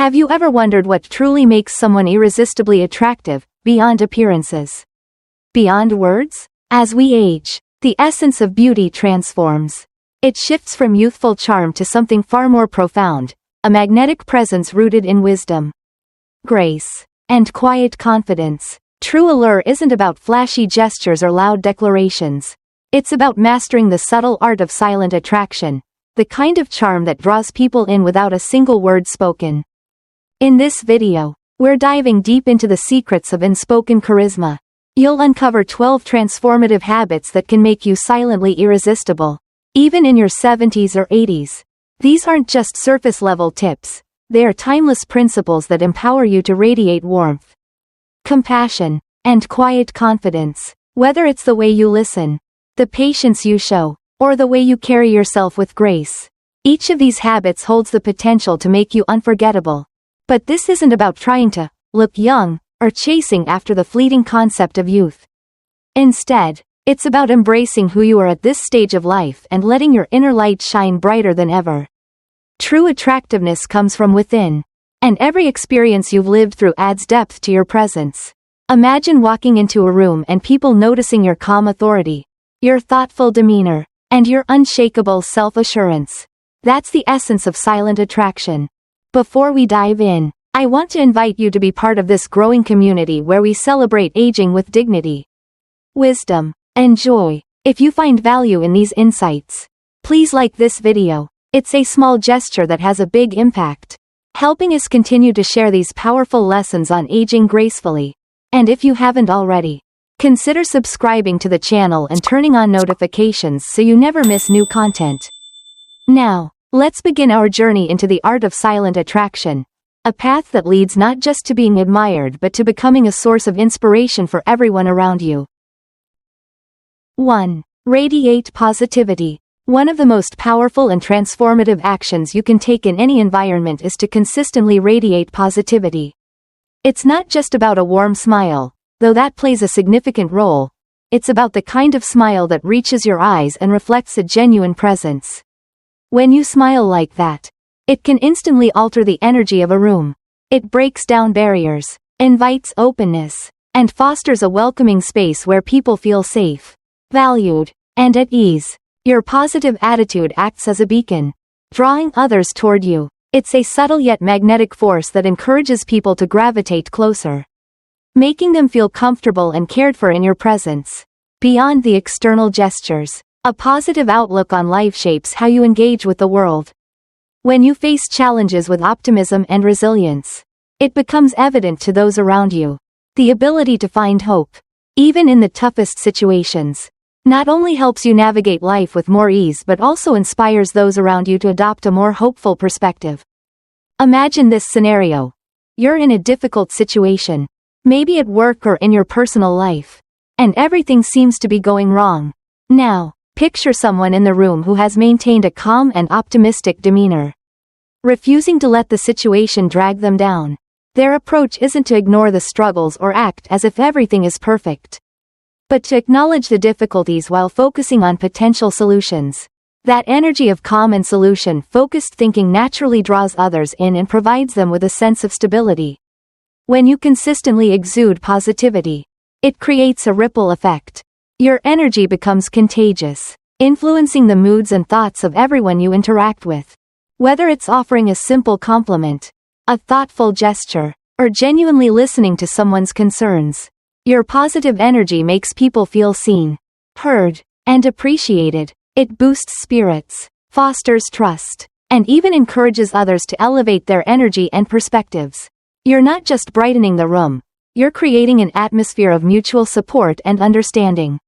Have you ever wondered what truly makes someone irresistibly attractive, beyond appearances? Beyond words? As we age, the essence of beauty transforms. It shifts from youthful charm to something far more profound, a magnetic presence rooted in wisdom, grace, and quiet confidence. True allure isn't about flashy gestures or loud declarations. It's about mastering the subtle art of silent attraction, the kind of charm that draws people in without a single word spoken. In this video, we're diving deep into the secrets of unspoken charisma. You'll uncover 12 transformative habits that can make you silently irresistible, even in your 70s or 80s. These aren't just surface-level tips. They are timeless principles that empower you to radiate warmth, compassion, and quiet confidence. Whether it's the way you listen, the patience you show, or the way you carry yourself with grace, each of these habits holds the potential to make you unforgettable. But this isn't about trying to look young, or chasing after the fleeting concept of youth. Instead, it's about embracing who you are at this stage of life and letting your inner light shine brighter than ever. True attractiveness comes from within, and every experience you've lived through adds depth to your presence. Imagine walking into a room and people noticing your calm authority, your thoughtful demeanor, and your unshakable self-assurance. That's the essence of silent attraction. Before we dive in, I want to invite you to be part of this growing community where we celebrate aging with dignity, wisdom, and joy. If you find value in these insights, please like this video. It's a small gesture that has a big impact, helping us continue to share these powerful lessons on aging gracefully. And if you haven't already, consider subscribing to the channel and turning on notifications so you never miss new content. Now, let's begin our journey into the art of silent attraction, a path that leads not just to being admired but to becoming a source of inspiration for everyone around you. 1. Radiate positivity. One of the most powerful and transformative actions you can take in any environment is to consistently radiate positivity. It's not just about a warm smile, though that plays a significant role. It's about the kind of smile that reaches your eyes and reflects a genuine presence. When you smile like that, it can instantly alter the energy of a room. It breaks down barriers, invites openness, and fosters a welcoming space where people feel safe, valued, and at ease. Your positive attitude acts as a beacon, drawing others toward you. It's a subtle yet magnetic force that encourages people to gravitate closer, making them feel comfortable and cared for in your presence. Beyond the external gestures, a positive outlook on life shapes how you engage with the world. When you face challenges with optimism and resilience, it becomes evident to those around you. The ability to find hope, even in the toughest situations, not only helps you navigate life with more ease but also inspires those around you to adopt a more hopeful perspective. Imagine this scenario. You're in a difficult situation, maybe at work or in your personal life, and everything seems to be going wrong. Now, picture someone in the room who has maintained a calm and optimistic demeanor, refusing to let the situation drag them down. Their approach isn't to ignore the struggles or act as if everything is perfect, but to acknowledge the difficulties while focusing on potential solutions. That energy of calm and solution-focused thinking naturally draws others in and provides them with a sense of stability. When you consistently exude positivity, it creates a ripple effect. Your energy becomes contagious, influencing the moods and thoughts of everyone you interact with. Whether it's offering a simple compliment, a thoughtful gesture, or genuinely listening to someone's concerns, your positive energy makes people feel seen, heard, and appreciated. It boosts spirits, fosters trust, and even encourages others to elevate their energy and perspectives. You're not just brightening the room, you're creating an atmosphere of mutual support and understanding.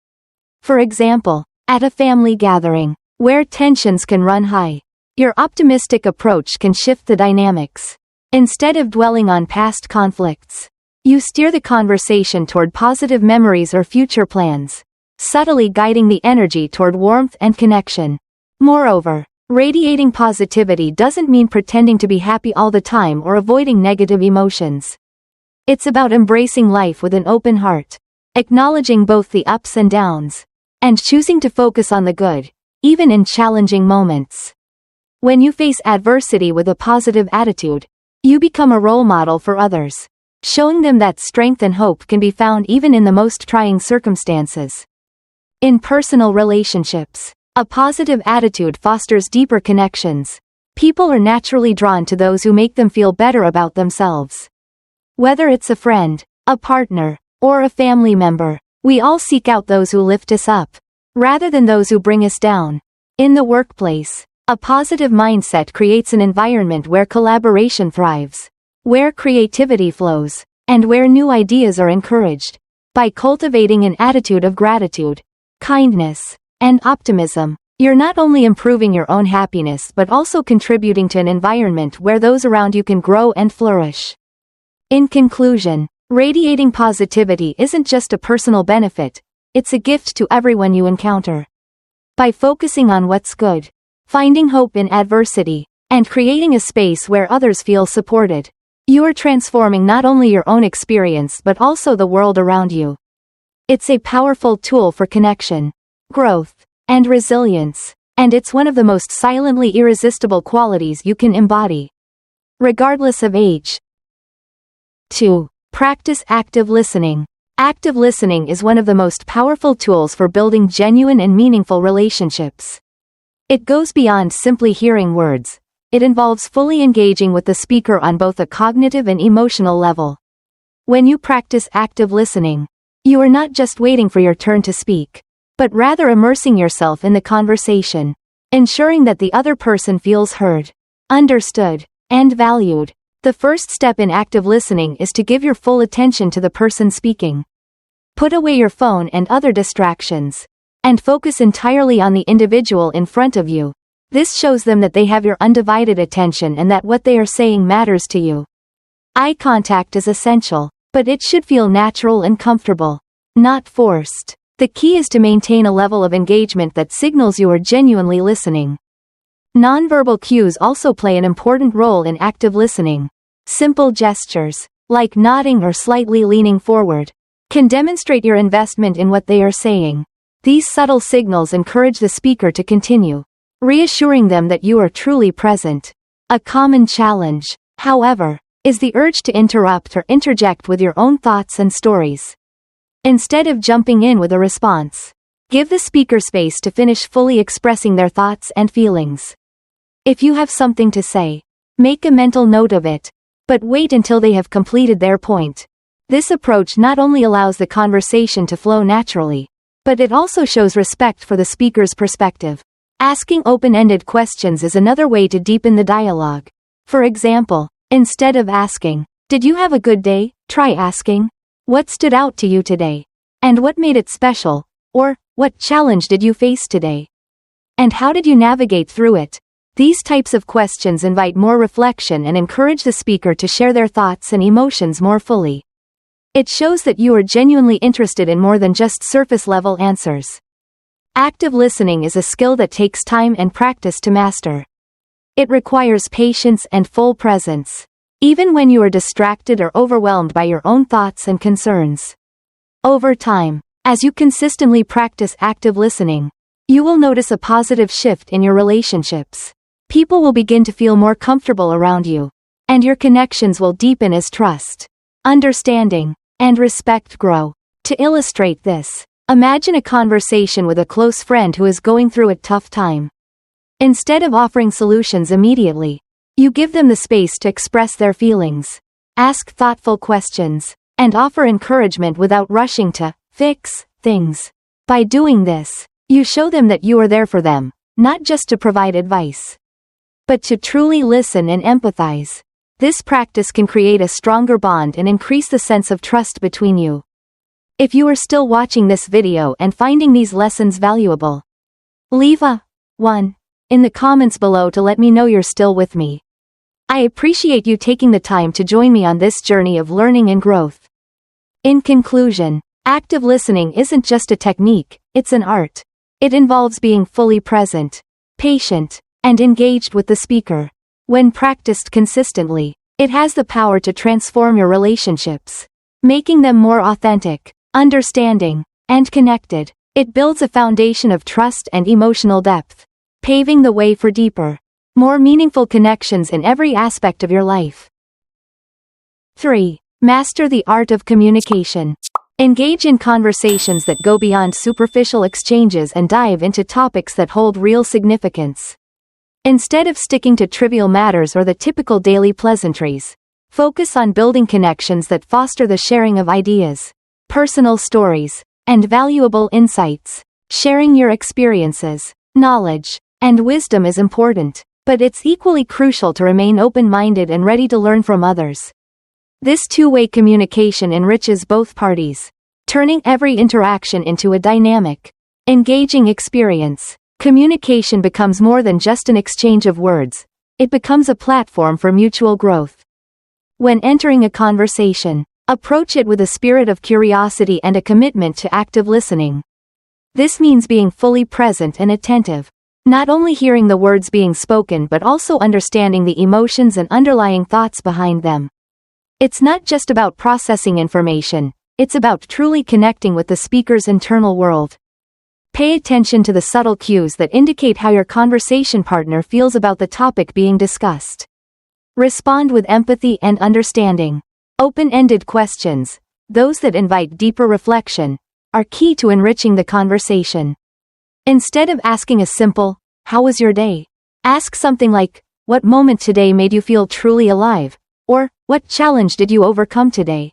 For example, at a family gathering, where tensions can run high, your optimistic approach can shift the dynamics. Instead of dwelling on past conflicts, you steer the conversation toward positive memories or future plans, subtly guiding the energy toward warmth and connection. Moreover, radiating positivity doesn't mean pretending to be happy all the time or avoiding negative emotions. It's about embracing life with an open heart, acknowledging both the ups and downs, and choosing to focus on the good, even in challenging moments. When you face adversity with a positive attitude, You become a role model for others, showing them that strength and hope can be found even in the most trying circumstances. In personal relationships, a positive attitude fosters deeper connections. People are naturally drawn to those who make them feel better about themselves. Whether it's a friend, a partner, or a family member, we all seek out those who lift us up, rather than those who bring us down. In the workplace, a positive mindset creates an environment where collaboration thrives, where creativity flows, and where new ideas are encouraged. By cultivating an attitude of gratitude, kindness, and optimism, you're not only improving your own happiness but also contributing to an environment where those around you can grow and flourish. In conclusion, radiating positivity isn't just a personal benefit, it's a gift to everyone you encounter. By focusing on what's good, finding hope in adversity, and creating a space where others feel supported, you are transforming not only your own experience but also the world around you. It's a powerful tool for connection, growth, and resilience, and it's one of the most silently irresistible qualities you can embody, regardless of age. 2. Practice active listening. Active listening is one of the most powerful tools for building genuine and meaningful relationships. It goes beyond simply hearing words. It involves fully engaging with the speaker on both a cognitive and emotional level. When you practice active listening, you are not just waiting for your turn to speak, but rather immersing yourself in the conversation, ensuring that the other person feels heard, understood, and valued. The first step in active listening is to give your full attention to the person speaking. Put away your phone and other distractions, and focus entirely on the individual in front of you. This shows them that they have your undivided attention and that what they are saying matters to you. Eye contact is essential, but it should feel natural and comfortable, not forced. The key is to maintain a level of engagement that signals you are genuinely listening. Nonverbal cues also play an important role in active listening. Simple gestures, like nodding or slightly leaning forward, can demonstrate your investment in what they are saying. These subtle signals encourage the speaker to continue, reassuring them that you are truly present. A common challenge, however, is the urge to interrupt or interject with your own thoughts and stories. Instead of jumping in with a response, give the speaker space to finish fully expressing their thoughts and feelings. If you have something to say, make a mental note of it, but wait until they have completed their point. This approach not only allows the conversation to flow naturally, but it also shows respect for the speaker's perspective. Asking open-ended questions is another way to deepen the dialogue. For example, instead of asking, "Did you have a good day?" try asking, "What stood out to you today? And what made it special?" Or, "What challenge did you face today? And how did you navigate through it?" These types of questions invite more reflection and encourage the speaker to share their thoughts and emotions more fully. It shows that you are genuinely interested in more than just surface-level answers. Active listening is a skill that takes time and practice to master. It requires patience and full presence, even when you are distracted or overwhelmed by your own thoughts and concerns. Over time, as you consistently practice active listening, you will notice a positive shift in your relationships. People will begin to feel more comfortable around you, and your connections will deepen as trust, understanding, and respect grow. To illustrate this, imagine a conversation with a close friend who is going through a tough time. Instead of offering solutions immediately, you give them the space to express their feelings, ask thoughtful questions, and offer encouragement without rushing to fix things. By doing this, you show them that you are there for them, not just to provide advice, but to truly listen and empathize. This practice can create a stronger bond and increase the sense of trust between you. If you are still watching this video and finding these lessons valuable, leave a 1 in the comments below to let me know you're still with me. I appreciate you taking the time to join me on this journey of learning and growth. In conclusion, active listening isn't just a technique, it's an art. It involves being fully present, patient, and engaged with the speaker. When practiced consistently, it has the power to transform your relationships, making them more authentic, understanding, and connected. It builds a foundation of trust and emotional depth, paving the way for deeper, more meaningful connections in every aspect of your life. 3. Master the art of communication. Engage in conversations that go beyond superficial exchanges and dive into topics that hold real significance. Instead of sticking to trivial matters or the typical daily pleasantries, focus on building connections that foster the sharing of ideas, personal stories, and valuable insights. Sharing your experiences, knowledge, and wisdom is important, but it's equally crucial to remain open-minded and ready to learn from others. This two-way communication enriches both parties, turning every interaction into a dynamic, engaging experience. Communication becomes more than just an exchange of words, it becomes a platform for mutual growth. When entering a conversation, approach it with a spirit of curiosity and a commitment to active listening. This means being fully present and attentive, not only hearing the words being spoken but also understanding the emotions and underlying thoughts behind them. It's not just about processing information, it's about truly connecting with the speaker's internal world. Pay attention to the subtle cues that indicate how your conversation partner feels about the topic being discussed. Respond with empathy and understanding. Open-ended questions, those that invite deeper reflection, are key to enriching the conversation. Instead of asking a simple, "How was your day?" ask something like, "What moment today made you feel truly alive?" Or, "What challenge did you overcome today?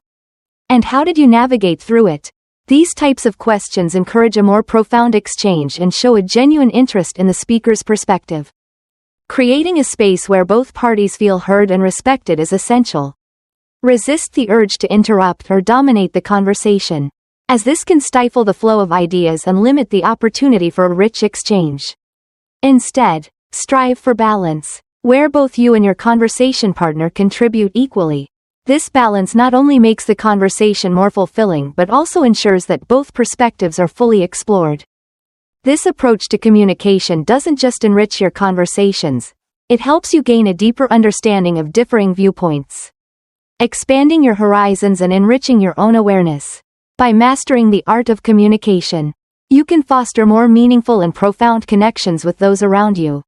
And how did you navigate through it?" These types of questions encourage a more profound exchange and show a genuine interest in the speaker's perspective. Creating a space where both parties feel heard and respected is essential. Resist the urge to interrupt or dominate the conversation, as this can stifle the flow of ideas and limit the opportunity for a rich exchange. Instead, strive for balance, where both you and your conversation partner contribute equally. This balance not only makes the conversation more fulfilling but also ensures that both perspectives are fully explored. This approach to communication doesn't just enrich your conversations, it helps you gain a deeper understanding of differing viewpoints, expanding your horizons and enriching your own awareness. By mastering the art of communication, you can foster more meaningful and profound connections with those around you.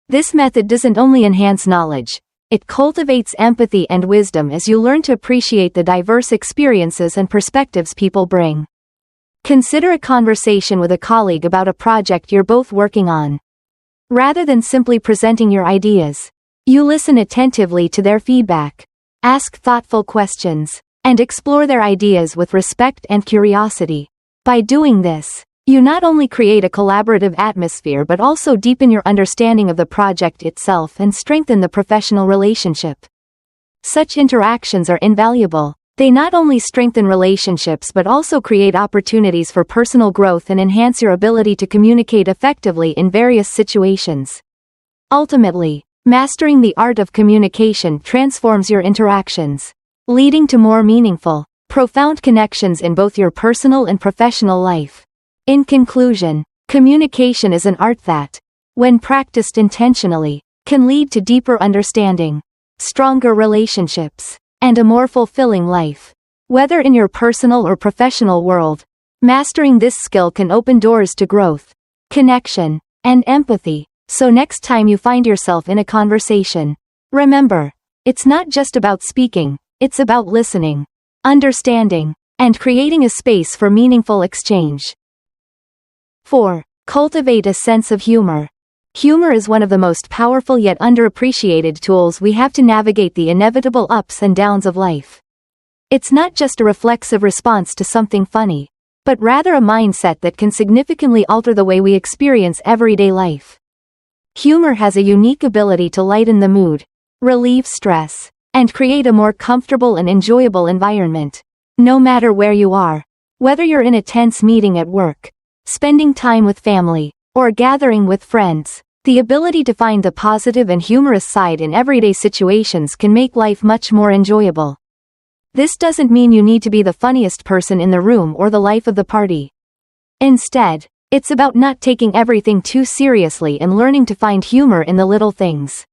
This method doesn't only enhance knowledge, it cultivates empathy and wisdom as you learn to appreciate the diverse experiences and perspectives people bring. Consider a conversation with a colleague about a project you're both working on. Rather than simply presenting your ideas, you listen attentively to their feedback, ask thoughtful questions, and explore their ideas with respect and curiosity. By doing this, you not only create a collaborative atmosphere but also deepen your understanding of the project itself and strengthen the professional relationship. Such interactions are invaluable. They not only strengthen relationships but also create opportunities for personal growth and enhance your ability to communicate effectively in various situations. Ultimately, mastering the art of communication transforms your interactions, leading to more meaningful, profound connections in both your personal and professional life. In conclusion, communication is an art that, when practiced intentionally, can lead to deeper understanding, stronger relationships, and a more fulfilling life. Whether in your personal or professional world, mastering this skill can open doors to growth, connection, and empathy. So next time you find yourself in a conversation, remember, it's not just about speaking, it's about listening, understanding, and creating a space for meaningful exchange. 4. Cultivate a sense of humor. Humor is one of the most powerful yet underappreciated tools we have to navigate the inevitable ups and downs of life. It's not just a reflexive response to something funny, but rather a mindset that can significantly alter the way we experience everyday life. Humor has a unique ability to lighten the mood, relieve stress, and create a more comfortable and enjoyable environment. No matter where you are, whether you're in a tense meeting at work, spending time with family, or gathering with friends, the ability to find the positive and humorous side in everyday situations can make life much more enjoyable. This doesn't mean you need to be the funniest person in the room or the life of the party. Instead, it's about not taking everything too seriously and learning to find humor in the little things.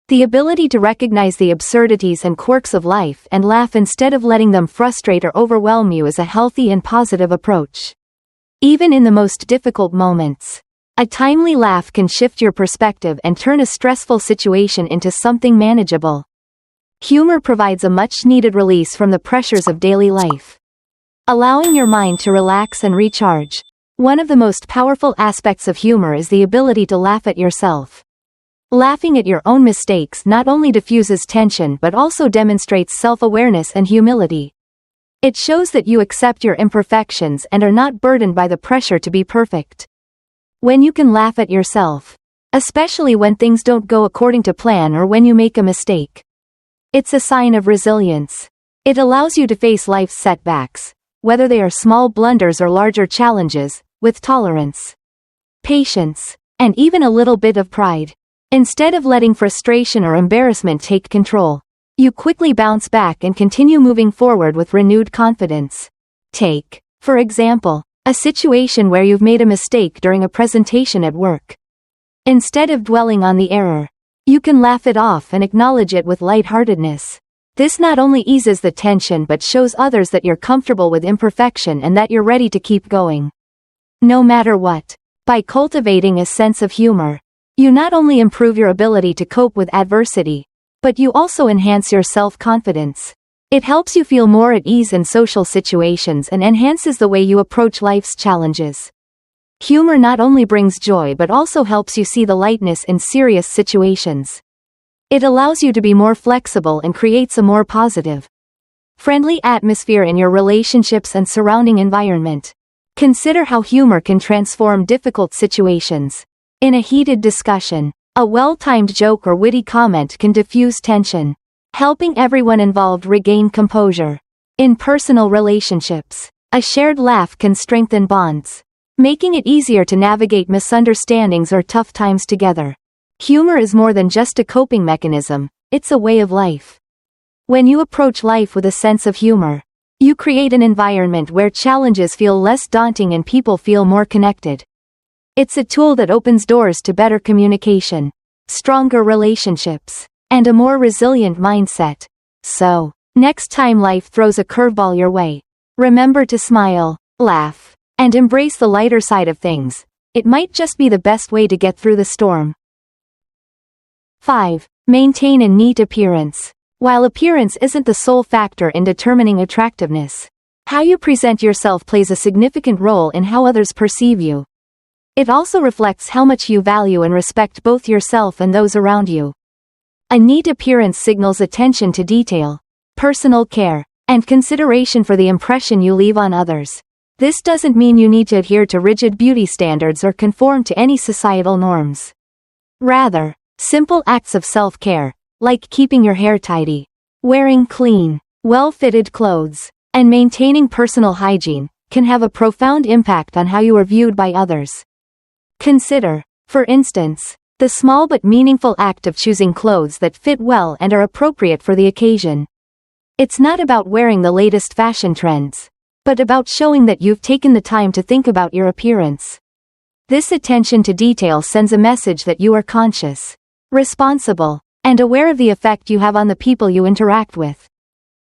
The ability to recognize the absurdities and quirks of life and laugh instead of letting them frustrate or overwhelm you is a healthy and positive approach. Even in the most difficult moments, a timely laugh can shift your perspective and turn a stressful situation into something manageable. Humor provides a much-needed release from the pressures of daily life, allowing your mind to relax and recharge. One of the most powerful aspects of humor is the ability to laugh at yourself. Laughing at your own mistakes not only diffuses tension but also demonstrates self-awareness and humility. It shows that you accept your imperfections and are not burdened by the pressure to be perfect. When you can laugh at yourself, especially when things don't go according to plan or when you make a mistake, it's a sign of resilience. It allows you to face life's setbacks, whether they are small blunders or larger challenges, with tolerance, patience, and even a little bit of pride. Instead of letting frustration or embarrassment take control, you quickly bounce back and continue moving forward with renewed confidence. Take, for example, a situation where you've made a mistake during a presentation at work. Instead of dwelling on the error, you can laugh it off and acknowledge it with lightheartedness. This not only eases the tension but shows others that you're comfortable with imperfection and that you're ready to keep going, no matter what. By cultivating a sense of humor, you not only improve your ability to cope with adversity, but you also enhance your self-confidence. It helps you feel more at ease in social situations and enhances the way you approach life's challenges. Humor not only brings joy but also helps you see the lightness in serious situations. It allows you to be more flexible and creates a more positive, friendly atmosphere in your relationships and surrounding environment. Consider how humor can transform difficult situations. In a heated discussion, a well-timed joke or witty comment can diffuse tension, helping everyone involved regain composure. In personal relationships, a shared laugh can strengthen bonds, making it easier to navigate misunderstandings or tough times together. Humor is more than just a coping mechanism, it's a way of life. When you approach life with a sense of humor, you create an environment where challenges feel less daunting and people feel more connected. It's a tool that opens doors to better communication, stronger relationships, and a more resilient mindset. So, next time life throws a curveball your way, remember to smile, laugh, and embrace the lighter side of things. It might just be the best way to get through the storm. 5. Maintain a neat appearance. While appearance isn't the sole factor in determining attractiveness, how you present yourself plays a significant role in how others perceive you. It also reflects how much you value and respect both yourself and those around you. A neat appearance signals attention to detail, personal care, and consideration for the impression you leave on others. This doesn't mean you need to adhere to rigid beauty standards or conform to any societal norms. Rather, simple acts of self-care, like keeping your hair tidy, wearing clean, well-fitted clothes, and maintaining personal hygiene, can have a profound impact on how you are viewed by others. Consider, for instance, the small but meaningful act of choosing clothes that fit well and are appropriate for the occasion. It's not about wearing the latest fashion trends, but about showing that you've taken the time to think about your appearance. This attention to detail sends a message that you are conscious, responsible, and aware of the effect you have on the people you interact with.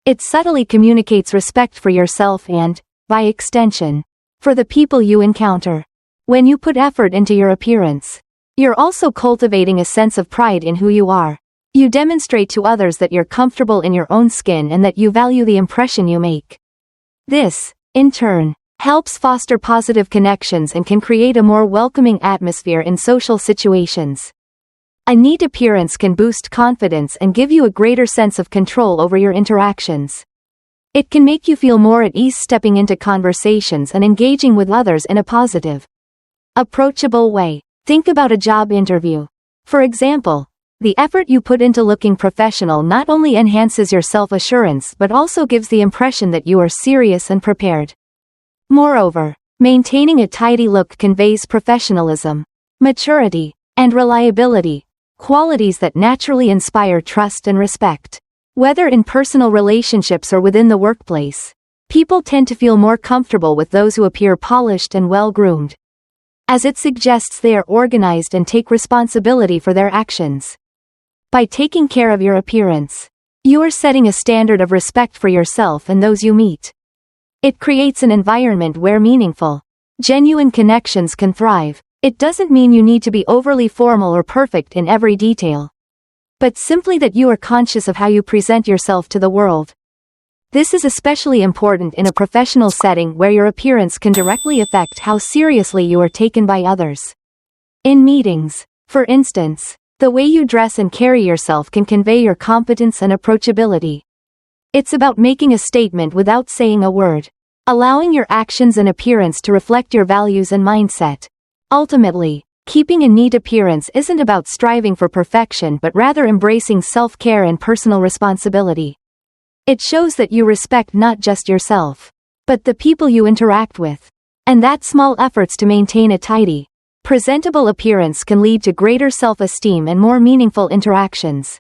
It subtly communicates respect for yourself and, by extension, for the people you encounter. When you put effort into your appearance, you're also cultivating a sense of pride in who you are. You demonstrate to others that you're comfortable in your own skin and that you value the impression you make. This, in turn, helps foster positive connections and can create a more welcoming atmosphere in social situations. A neat appearance can boost confidence and give you a greater sense of control over your interactions. It can make you feel more at ease stepping into conversations and engaging with others in a positive, approachable way. Think about a job interview. For example, the effort you put into looking professional not only enhances your self-assurance but also gives the impression that you are serious and prepared. Moreover, maintaining a tidy look conveys professionalism, maturity, and reliability, qualities that naturally inspire trust and respect. Whether in personal relationships or within the workplace, people tend to feel more comfortable with those who appear polished and well-groomed, as it suggests they are organized and take responsibility for their actions. By taking care of your appearance, you are setting a standard of respect for yourself and those you meet. It creates an environment where meaningful, genuine connections can thrive. It doesn't mean you need to be overly formal or perfect in every detail. but simply that you are conscious of how you present yourself to the world. This is especially important in a professional setting where your appearance can directly affect how seriously you are taken by others. In meetings, for instance, the way you dress and carry yourself can convey your competence and approachability. It's about making a statement without saying a word, allowing your actions and appearance to reflect your values and mindset. Ultimately, keeping a neat appearance isn't about striving for perfection but rather embracing self-care and personal responsibility. It shows that you respect not just yourself, but the people you interact with, and that small efforts to maintain a tidy, presentable appearance can lead to greater self-esteem and more meaningful interactions.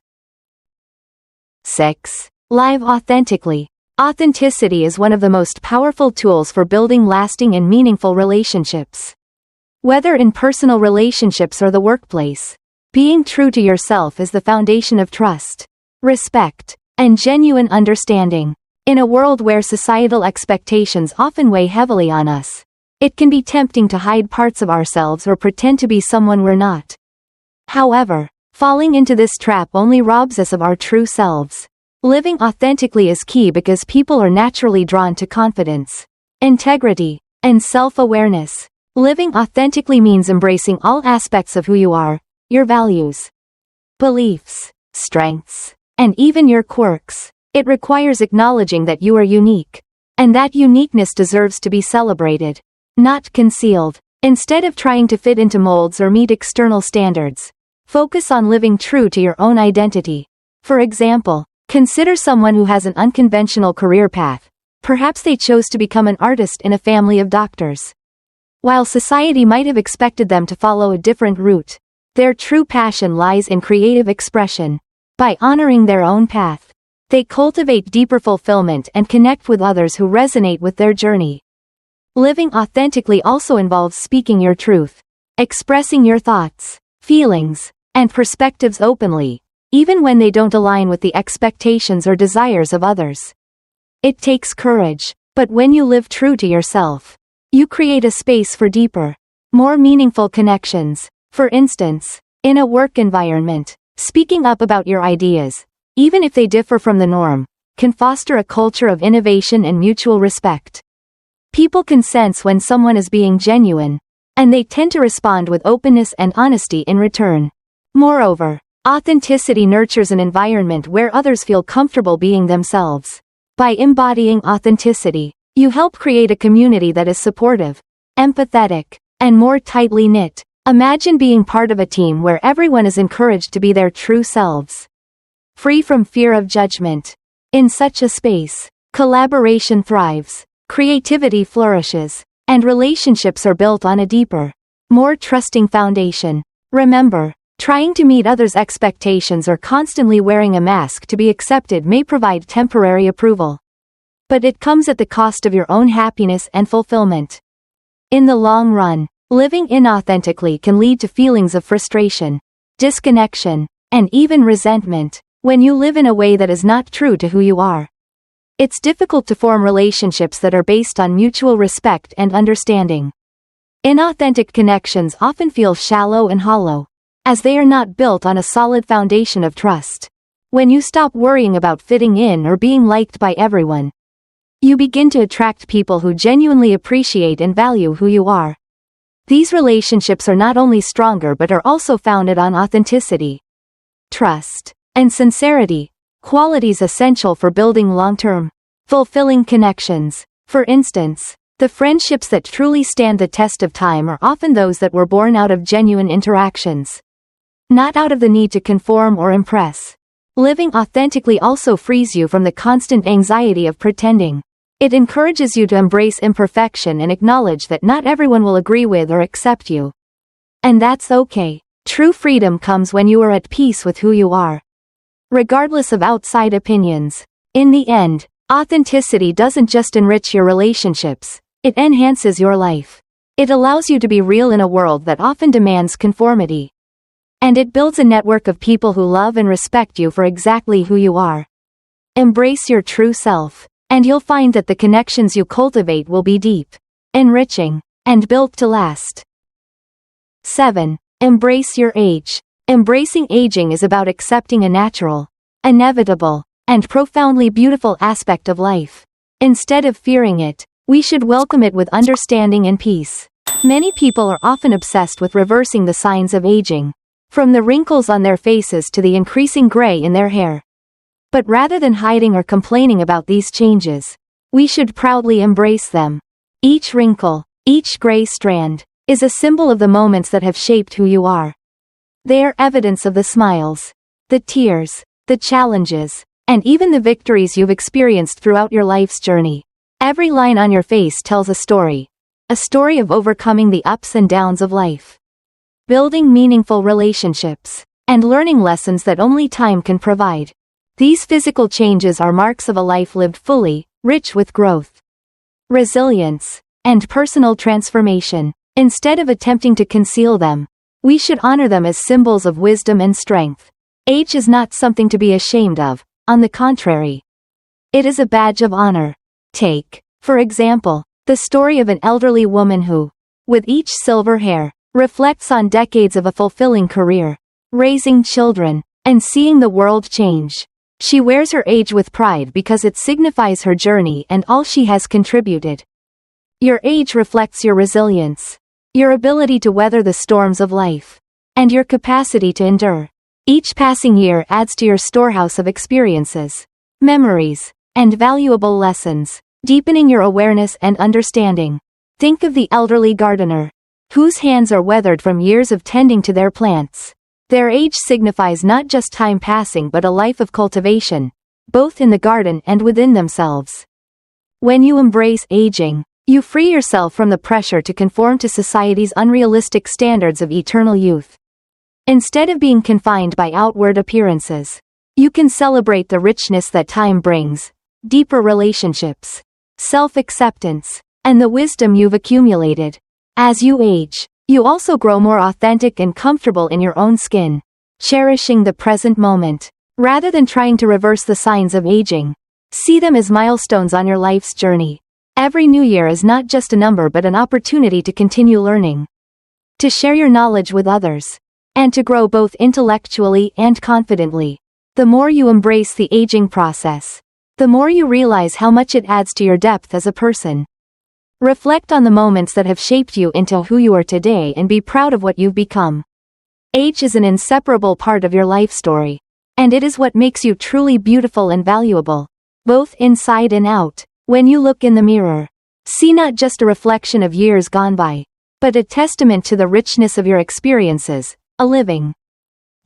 6. Live authentically. Authenticity is one of the most powerful tools for building lasting and meaningful relationships. Whether in personal relationships or the workplace, being true to yourself is the foundation of trust, respect, and genuine understanding. In a world where societal expectations often weigh heavily on us, it can be tempting to hide parts of ourselves or pretend to be someone we're not. However, falling into this trap only robs us of our true selves. Living authentically is key because people are naturally drawn to confidence, integrity, and self-awareness. Living authentically means embracing all aspects of who you are, your values, beliefs, strengths, and even your quirks. It requires acknowledging that you are unique, and that uniqueness deserves to be celebrated, not concealed. Instead of trying to fit into molds or meet external standards, focus on living true to your own identity. For example, consider someone who has an unconventional career path. Perhaps they chose to become an artist in a family of doctors. While society might have expected them to follow a different route, their true passion lies in creative expression. By honoring their own path, they cultivate deeper fulfillment and connect with others who resonate with their journey. Living authentically also involves speaking your truth, expressing your thoughts, feelings, and perspectives openly, even when they don't align with the expectations or desires of others. It takes courage, but when you live true to yourself, you create a space for deeper, more meaningful connections. For instance, in a work environment, speaking up about your ideas, even if they differ from the norm, can foster a culture of innovation and mutual respect. People can sense when someone is being genuine, and they tend to respond with openness and honesty in return. Moreover, authenticity nurtures an environment where others feel comfortable being themselves. By embodying authenticity, you help create a community that is supportive, empathetic, and more tightly knit. Imagine being part of a team where everyone is encouraged to be their true selves, free from fear of judgment. In such a space, collaboration thrives, creativity flourishes, and relationships are built on a deeper, more trusting foundation. Remember, trying to meet others' expectations or constantly wearing a mask to be accepted may provide temporary approval, but it comes at the cost of your own happiness and fulfillment. In the long run, living inauthentically can lead to feelings of frustration, disconnection, and even resentment. When you live in a way that is not true to who you are, it's difficult to form relationships that are based on mutual respect and understanding. Inauthentic connections often feel shallow and hollow, as they are not built on a solid foundation of trust. When you stop worrying about fitting in or being liked by everyone, you begin to attract people who genuinely appreciate and value who you are. These relationships are not only stronger but are also founded on authenticity, trust, and sincerity, qualities essential for building long-term, fulfilling connections. For instance, the friendships that truly stand the test of time are often those that were born out of genuine interactions, not out of the need to conform or impress. Living authentically also frees you from the constant anxiety of pretending. It encourages you to embrace imperfection and acknowledge that not everyone will agree with or accept you. And that's okay. True freedom comes when you are at peace with who you are, regardless of outside opinions. In the end, authenticity doesn't just enrich your relationships, it enhances your life. It allows you to be real in a world that often demands conformity. And it builds a network of people who love and respect you for exactly who you are. Embrace your true self, and you'll find that the connections you cultivate will be deep, enriching, and built to last. 7. Embrace your age. Embracing aging is about accepting a natural, inevitable, and profoundly beautiful aspect of life. Instead of fearing it, we should welcome it with understanding and peace. Many people are often obsessed with reversing the signs of aging, from the wrinkles on their faces to the increasing gray in their hair. But rather than hiding or complaining about these changes, we should proudly embrace them. Each wrinkle, each gray strand, is a symbol of the moments that have shaped who you are. They are evidence of the smiles, the tears, the challenges, and even the victories you've experienced throughout your life's journey. Every line on your face tells a story of overcoming the ups and downs of life, building meaningful relationships, and learning lessons that only time can provide. These physical changes are marks of a life lived fully, rich with growth, resilience, and personal transformation. Instead of attempting to conceal them, we should honor them as symbols of wisdom and strength. Age is not something to be ashamed of, on the contrary. It is a badge of honor. Take, for example, the story of an elderly woman who, with each silver hair, reflects on decades of a fulfilling career, raising children, and seeing the world change. She wears her age with pride because it signifies her journey and all she has contributed. Your age reflects your resilience, your ability to weather the storms of life, and your capacity to endure. Each passing year adds to your storehouse of experiences, memories, and valuable lessons, deepening your awareness and understanding. Think of the elderly gardener, whose hands are weathered from years of tending to their plants. Their age signifies not just time passing but a life of cultivation, both in the garden and within themselves. When you embrace aging, you free yourself from the pressure to conform to society's unrealistic standards of eternal youth. Instead of being confined by outward appearances, you can celebrate the richness that time brings, deeper relationships, self-acceptance, and the wisdom you've accumulated. As you age, you also grow more authentic and comfortable in your own skin, cherishing the present moment. Rather than trying to reverse the signs of aging, see them as milestones on your life's journey. Every new year is not just a number but an opportunity to continue learning, to share your knowledge with others, and to grow both intellectually and confidently. The more you embrace the aging process, the more you realize how much it adds to your depth as a person. Reflect on the moments that have shaped you into who you are today and be proud of what you've become. Age is an inseparable part of your life story, and it is what makes you truly beautiful and valuable, both inside and out. When you look in the mirror, see not just a reflection of years gone by, but a testament to the richness of your experiences, a living,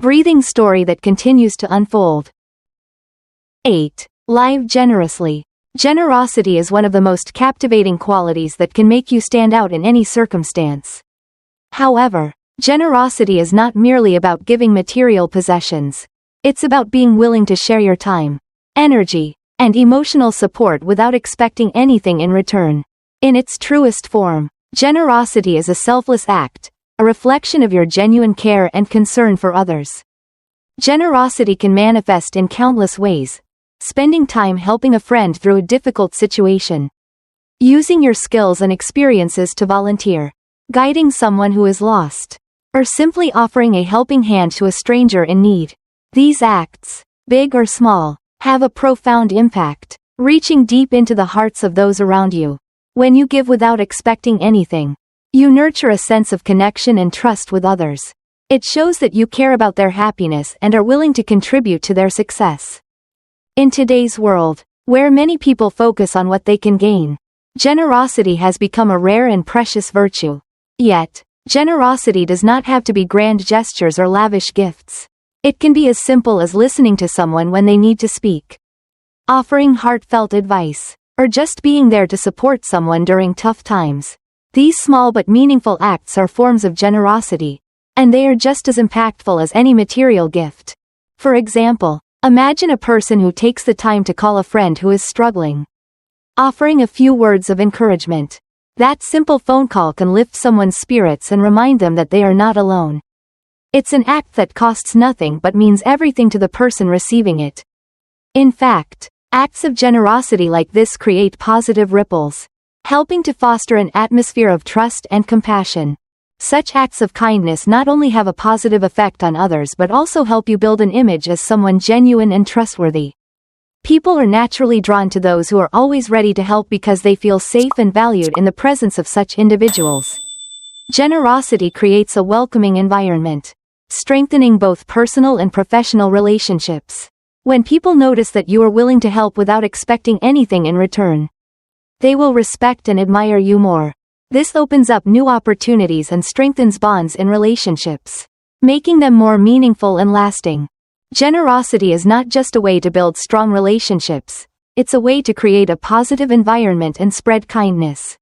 breathing story that continues to unfold. 8. Live generously. Generosity is one of the most captivating qualities that can make you stand out in any circumstance. However, generosity is not merely about giving material possessions. It's about being willing to share your time, energy, and emotional support without expecting anything in return. In its truest form, generosity is a selfless act, a reflection of your genuine care and concern for others. Generosity can manifest in countless ways: spending time helping a friend through a difficult situation, using your skills and experiences to volunteer, guiding someone who is lost, or simply offering a helping hand to a stranger in need. These acts, big or small, have a profound impact, reaching deep into the hearts of those around you. When you give without expecting anything, you nurture a sense of connection and trust with others. It shows that you care about their happiness and are willing to contribute to their success. In today's world, where many people focus on what they can gain, generosity has become a rare and precious virtue. Yet, generosity does not have to be grand gestures or lavish gifts. It can be as simple as listening to someone when they need to speak, offering heartfelt advice, or just being there to support someone during tough times. These small but meaningful acts are forms of generosity, and they are just as impactful as any material gift. For example, imagine a person who takes the time to call a friend who is struggling, offering a few words of encouragement. That simple phone call can lift someone's spirits and remind them that they are not alone. It's an act that costs nothing but means everything to the person receiving it. In fact, acts of generosity like this create positive ripples, helping to foster an atmosphere of trust and compassion. Such acts of kindness not only have a positive effect on others but also help you build an image as someone genuine and trustworthy. People are naturally drawn to those who are always ready to help because they feel safe and valued in the presence of such individuals. Generosity creates a welcoming environment, strengthening both personal and professional relationships. When people notice that you are willing to help without expecting anything in return, they will respect and admire you more. This opens up new opportunities and strengthens bonds in relationships, making them more meaningful and lasting. Generosity is not just a way to build strong relationships, it's a way to create a positive environment and spread kindness.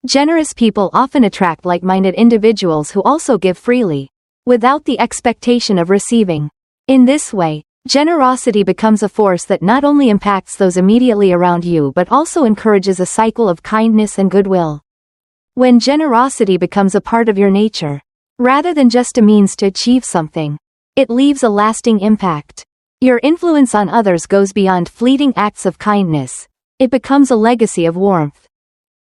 Generous people often attract like-minded individuals who also give freely, without the expectation of receiving. In this way, generosity becomes a force that not only impacts those immediately around you but also encourages a cycle of kindness and goodwill. When generosity becomes a part of your nature, rather than just a means to achieve something, it leaves a lasting impact. Your influence on others goes beyond fleeting acts of kindness. It becomes a legacy of warmth,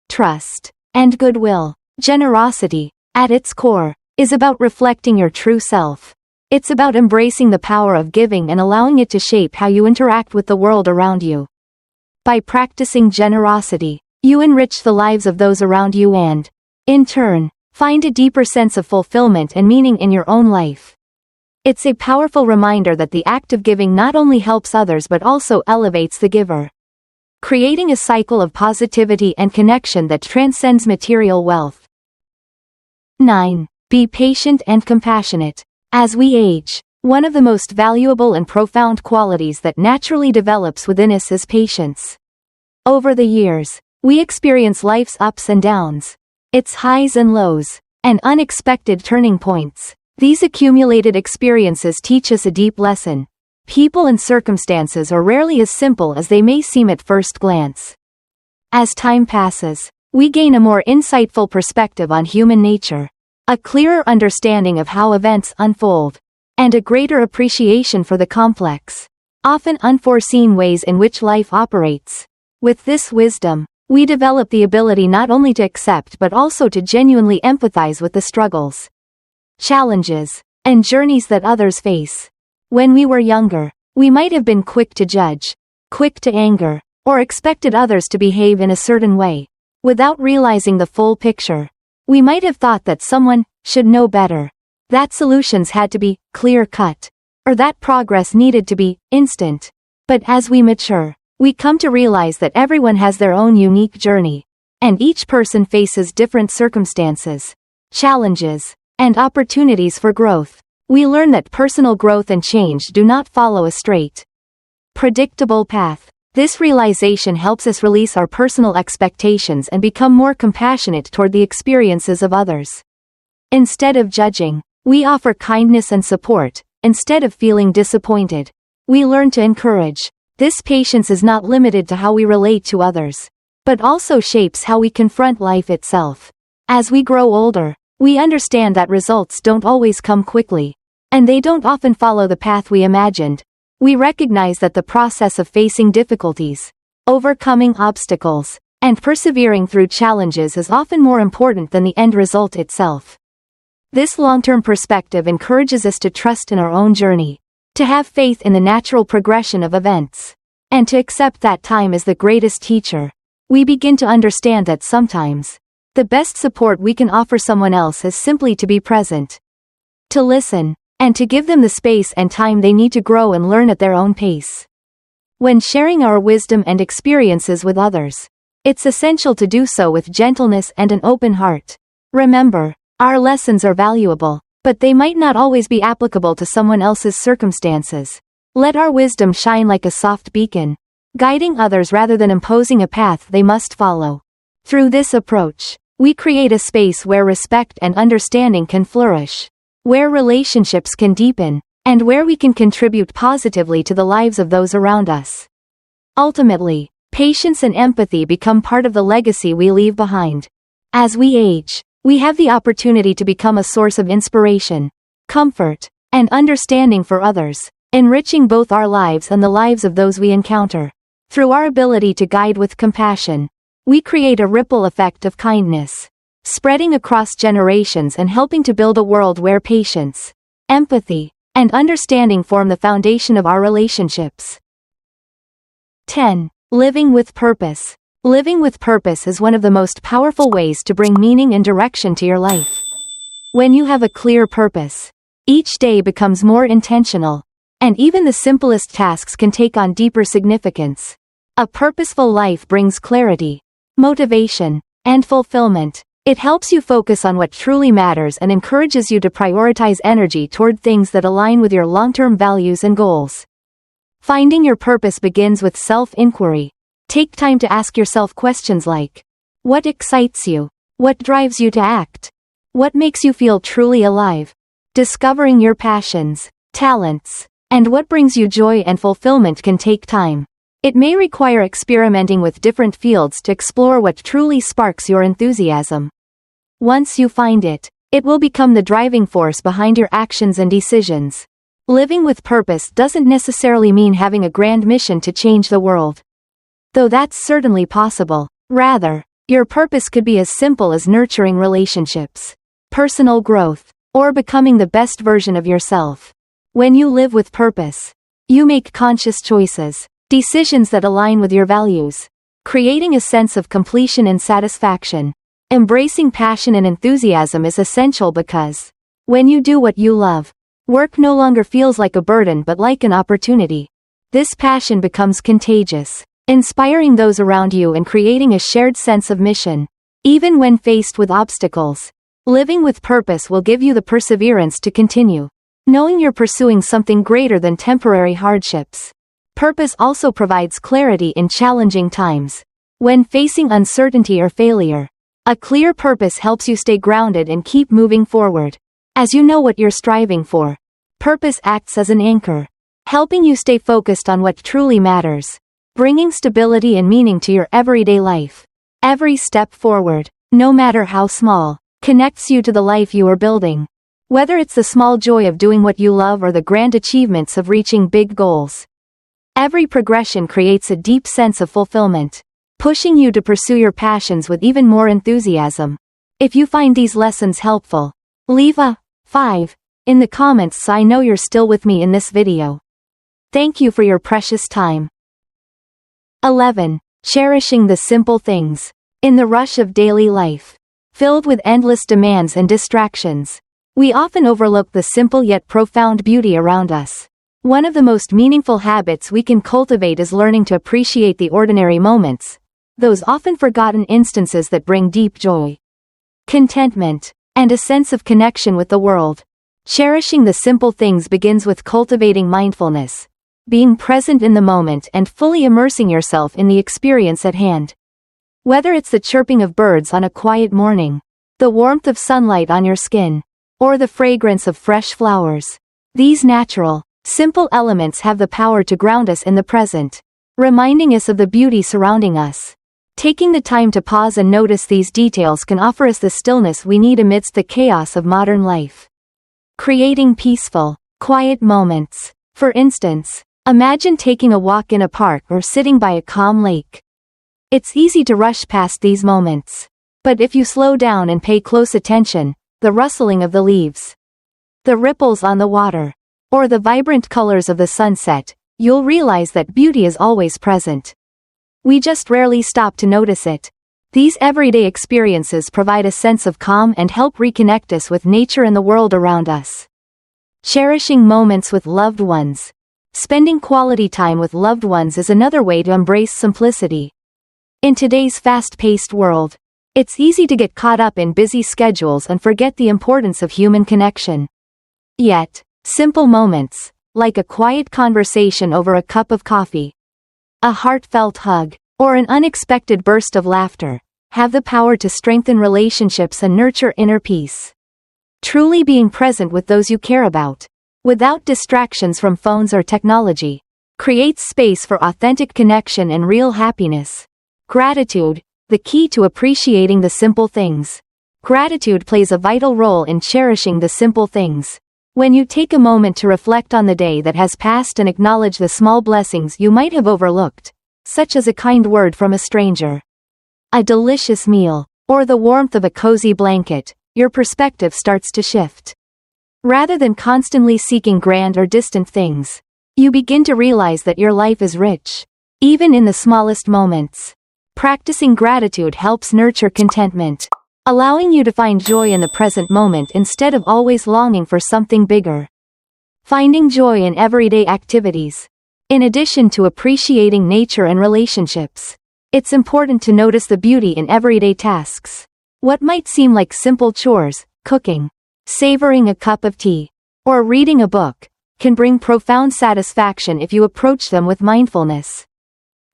trust, and goodwill. Generosity, at its core, is about reflecting your true self. It's about embracing the power of giving and allowing it to shape how you interact with the world around you. By practicing generosity, you enrich the lives of those around you and, in turn, find a deeper sense of fulfillment and meaning in your own life. It's a powerful reminder that the act of giving not only helps others but also elevates the giver, creating a cycle of positivity and connection that transcends material wealth. 9. Be patient and compassionate. As we age, one of the most valuable and profound qualities that naturally develops within us is patience. Over the years, we experience life's ups and downs, its highs and lows, and unexpected turning points. These accumulated experiences teach us a deep lesson. People and circumstances are rarely as simple as they may seem at first glance. As time passes, we gain a more insightful perspective on human nature, a clearer understanding of how events unfold, and a greater appreciation for the complex, often unforeseen ways in which life operates. With this wisdom, we develop the ability not only to accept but also to genuinely empathize with the struggles, challenges, and journeys that others face. When we were younger, we might have been quick to judge, quick to anger, or expected others to behave in a certain way. Without realizing the full picture, we might have thought that someone should know better, that solutions had to be clear-cut, or that progress needed to be instant. But as we mature, we come to realize that everyone has their own unique journey, and each person faces different circumstances, challenges, and opportunities for growth. We learn that personal growth and change do not follow a straight, predictable path. This realization helps us release our personal expectations and become more compassionate toward the experiences of others. Instead of judging, we offer kindness and support. Instead of feeling disappointed, we learn to encourage. This patience is not limited to how we relate to others, but also shapes how we confront life itself. As we grow older, we understand that results don't always come quickly, and they don't often follow the path we imagined. We recognize that the process of facing difficulties, overcoming obstacles, and persevering through challenges is often more important than the end result itself. This long-term perspective encourages us to trust in our own journey, to have faith in the natural progression of events, and to accept that time is the greatest teacher. We begin to understand that sometimes, the best support we can offer someone else is simply to be present, to listen, and to give them the space and time they need to grow and learn at their own pace. When sharing our wisdom and experiences with others, it's essential to do so with gentleness and an open heart. Remember, our lessons are valuable, but they might not always be applicable to someone else's circumstances. Let our wisdom shine like a soft beacon, guiding others rather than imposing a path they must follow. Through this approach, we create a space where respect and understanding can flourish, where relationships can deepen, and where we can contribute positively to the lives of those around us. Ultimately, patience and empathy become part of the legacy we leave behind. As we age, we have the opportunity to become a source of inspiration, comfort, and understanding for others, enriching both our lives and the lives of those we encounter. Through our ability to guide with compassion, we create a ripple effect of kindness, spreading across generations and helping to build a world where patience, empathy, and understanding form the foundation of our relationships. 10. Living with purpose. Living with purpose is one of the most powerful ways to bring meaning and direction to your life. When you have a clear purpose, each day becomes more intentional, and even the simplest tasks can take on deeper significance. A purposeful life brings clarity, motivation, and fulfillment. It helps you focus on what truly matters and encourages you to prioritize energy toward things that align with your long-term values and goals. Finding your purpose begins with self-inquiry. Take time to ask yourself questions like, what excites you? What drives you to act? What makes you feel truly alive? Discovering your passions, talents, and what brings you joy and fulfillment can take time. It may require experimenting with different fields to explore what truly sparks your enthusiasm. Once you find it, it will become the driving force behind your actions and decisions. Living with purpose doesn't necessarily mean having a grand mission to change the world, though that's certainly possible. Rather, your purpose could be as simple as nurturing relationships, personal growth, or becoming the best version of yourself. When you live with purpose, you make conscious choices, decisions that align with your values, creating a sense of completion and satisfaction. Embracing passion and enthusiasm is essential because, when you do what you love, work no longer feels like a burden but like an opportunity. This passion becomes contagious, inspiring those around you and creating a shared sense of mission. Even when faced with obstacles, living with purpose will give you the perseverance to continue, knowing you're pursuing something greater than temporary hardships. Purpose also provides clarity in challenging times. When facing uncertainty or failure, a clear purpose helps you stay grounded and keep moving forward. As you know what you're striving for, purpose acts as an anchor, helping you stay focused on what truly matters, bringing stability and meaning to your everyday life. Every step forward, no matter how small, connects you to the life you are building. Whether it's the small joy of doing what you love or the grand achievements of reaching big goals, every progression creates a deep sense of fulfillment, pushing you to pursue your passions with even more enthusiasm. If you find these lessons helpful, leave a 5 in the comments so I know you're still with me in this video. Thank you for your precious time. 11. Cherishing the simple things. In the rush of daily life, filled with endless demands and distractions, we often overlook the simple yet profound beauty around us. One of the most meaningful habits we can cultivate is learning to appreciate the ordinary moments, those often forgotten instances that bring deep joy, contentment, and a sense of connection with the world. Cherishing the simple things begins with cultivating mindfulness, being present in the moment and fully immersing yourself in the experience at hand. Whether it's the chirping of birds on a quiet morning, the warmth of sunlight on your skin, or the fragrance of fresh flowers, these natural, simple elements have the power to ground us in the present, reminding us of the beauty surrounding us. Taking the time to pause and notice these details can offer us the stillness we need amidst the chaos of modern life. Creating peaceful, quiet moments. For instance, imagine taking a walk in a park or sitting by a calm lake. It's easy to rush past these moments, but if you slow down and pay close attention, the rustling of the leaves, the ripples on the water, or the vibrant colors of the sunset, you'll realize that beauty is always present. We just rarely stop to notice it. These everyday experiences provide a sense of calm and help reconnect us with nature and the world around us. Cherishing moments with loved ones. Spending quality time with loved ones is another way to embrace simplicity. In today's fast-paced world, it's easy to get caught up in busy schedules and forget the importance of human connection. Yet, simple moments, like a quiet conversation over a cup of coffee, a heartfelt hug, or an unexpected burst of laughter, have the power to strengthen relationships and nurture inner peace. Truly being present with those you care about, without distractions from phones or technology, creates space for authentic connection and real happiness. Gratitude, the key to appreciating the simple things. Gratitude plays a vital role in cherishing the simple things. When you take a moment to reflect on the day that has passed and acknowledge the small blessings you might have overlooked, such as a kind word from a stranger, a delicious meal, or the warmth of a cozy blanket, your perspective starts to shift. Rather than constantly seeking grand or distant things, you begin to realize that your life is rich, even in the smallest moments. Practicing gratitude helps nurture contentment, allowing you to find joy in the present moment instead of always longing for something bigger. Finding joy in everyday activities. In addition to appreciating nature and relationships, it's important to notice the beauty in everyday tasks. What might seem like simple chores, cooking, savoring a cup of tea, or reading a book, can bring profound satisfaction if you approach them with mindfulness.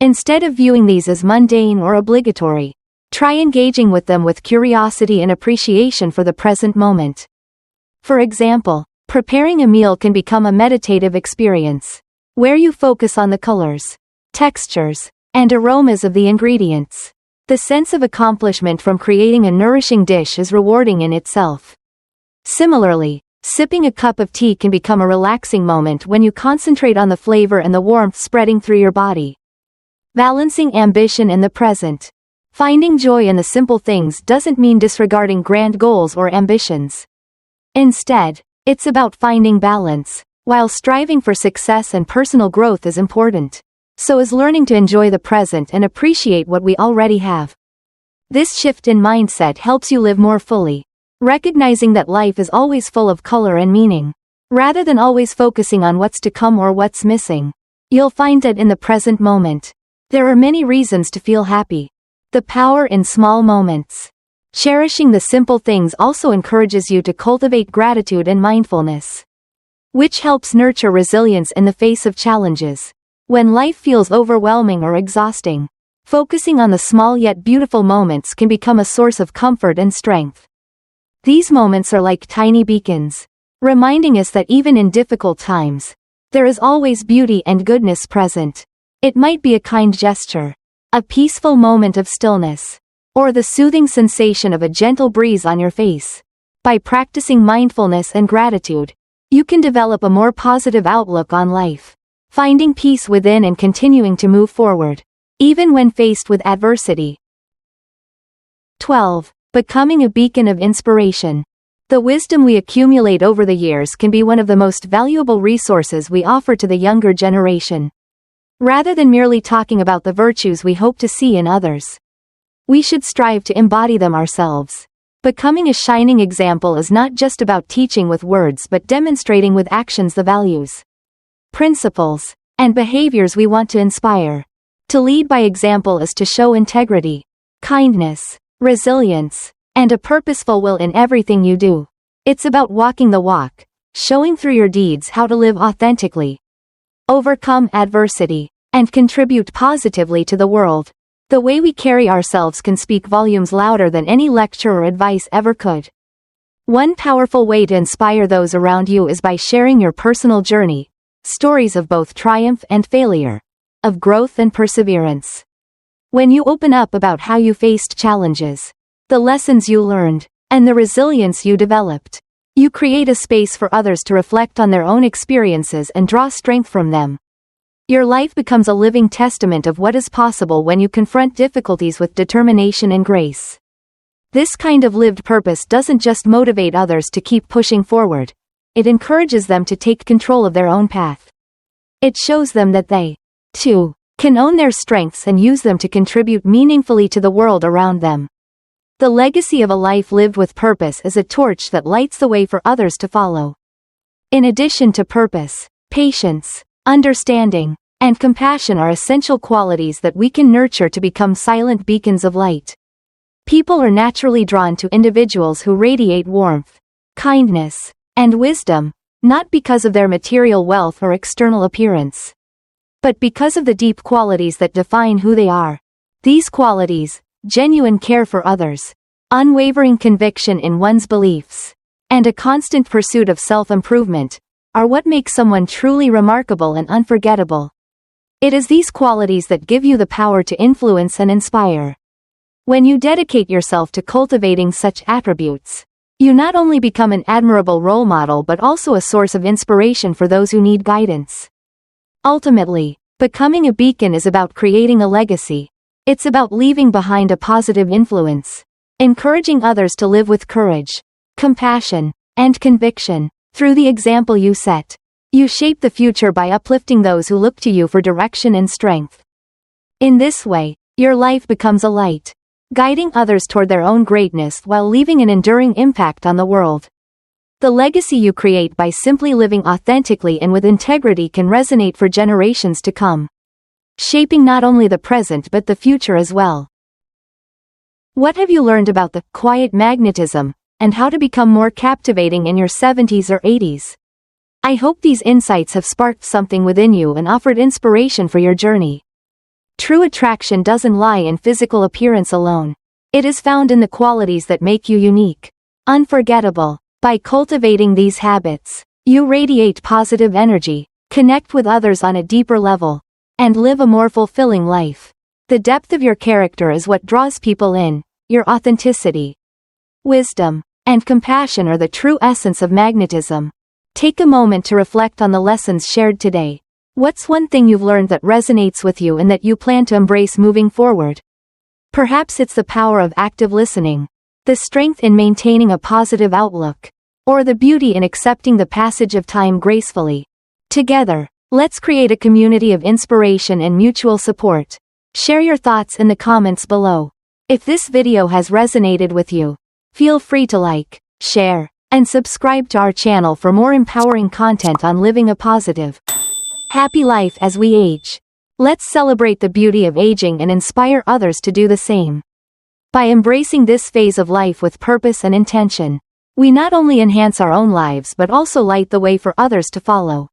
Instead of viewing these as mundane or obligatory, try engaging with them with curiosity and appreciation for the present moment. For example, preparing a meal can become a meditative experience, where you focus on the colors, textures, and aromas of the ingredients. The sense of accomplishment from creating a nourishing dish is rewarding in itself. Similarly, sipping a cup of tea can become a relaxing moment when you concentrate on the flavor and the warmth spreading through your body. Balancing ambition and the present. Finding joy in the simple things doesn't mean disregarding grand goals or ambitions. Instead, it's about finding balance. While striving for success and personal growth is important, so is learning to enjoy the present and appreciate what we already have. This shift in mindset helps you live more fully, recognizing that life is always full of color and meaning. Rather than always focusing on what's to come or what's missing, you'll find that in the present moment, there are many reasons to feel happy. The power in small moments. Cherishing the simple things also encourages you to cultivate gratitude and mindfulness, which helps nurture resilience in the face of challenges. When life feels overwhelming or exhausting, focusing on the small yet beautiful moments can become a source of comfort and strength. These moments are like tiny beacons, reminding us that even in difficult times, there is always beauty and goodness present. It might be a kind gesture, a peaceful moment of stillness, or the soothing sensation of a gentle breeze on your face. By practicing mindfulness and gratitude, you can develop a more positive outlook on life, finding peace within and continuing to move forward, even when faced with adversity. 12. Becoming a beacon of inspiration. The wisdom we accumulate over the years can be one of the most valuable resources we offer to the younger generation. Rather than merely talking about the virtues we hope to see in others, we should strive to embody them ourselves. Becoming a shining example is not just about teaching with words but demonstrating with actions the values, principles, and behaviors we want to inspire. To lead by example is to show integrity, kindness, resilience, and a purposeful will in everything you do. It's about walking the walk, showing through your deeds how to live authentically, overcome adversity, and contribute positively to the world. The way we carry ourselves can speak volumes louder than any lecture or advice ever could. One powerful way to inspire those around you is by sharing your personal journey, stories of both triumph and failure, of growth and perseverance. When you open up about how you faced challenges, the lessons you learned, and the resilience you developed, you create a space for others to reflect on their own experiences and draw strength from them. Your life becomes a living testament of what is possible when you confront difficulties with determination and grace. This kind of lived purpose doesn't just motivate others to keep pushing forward, it encourages them to take control of their own path. It shows them that they, too, can own their strengths and use them to contribute meaningfully to the world around them. The legacy of a life lived with purpose is a torch that lights the way for others to follow. In addition to purpose, patience, understanding, and compassion are essential qualities that we can nurture to become silent beacons of light. People are naturally drawn to individuals who radiate warmth, kindness, and wisdom, not because of their material wealth or external appearance, but because of the deep qualities that define who they are. These qualities, genuine care for others, unwavering conviction in one's beliefs, and a constant pursuit of self-improvement, are what make someone truly remarkable and unforgettable. It is these qualities that give you the power to influence and inspire. When you dedicate yourself to cultivating such attributes, you not only become an admirable role model but also a source of inspiration for those who need guidance. Ultimately, becoming a beacon is about creating a legacy. It's about leaving behind a positive influence, encouraging others to live with courage, compassion, and conviction. Through the example you set, you shape the future by uplifting those who look to you for direction and strength. In this way, your life becomes a light, guiding others toward their own greatness while leaving an enduring impact on the world. The legacy you create by simply living authentically and with integrity can resonate for generations to come, shaping not only the present but the future as well. What have you learned about the quiet magnetism and how to become more captivating in your 70s or 80s? I hope these insights have sparked something within you and offered inspiration for your journey. True attraction doesn't lie in physical appearance alone. It is found in the qualities that make you unique, unforgettable. By cultivating these habits, you radiate positive energy, connect with others on a deeper level, and live a more fulfilling life. The depth of your character is what draws people in. Your authenticity, wisdom, and compassion are the true essence of magnetism. Take a moment to reflect on the lessons shared today. What's one thing you've learned that resonates with you and that you plan to embrace moving forward? Perhaps it's the power of active listening, the strength in maintaining a positive outlook, or the beauty in accepting the passage of time gracefully. Together, let's create a community of inspiration and mutual support. Share your thoughts in the comments below. If this video has resonated with you, feel free to like, share, and subscribe to our channel for more empowering content on living a positive, happy life as we age. Let's celebrate the beauty of aging and inspire others to do the same. By embracing this phase of life with purpose and intention, we not only enhance our own lives but also light the way for others to follow.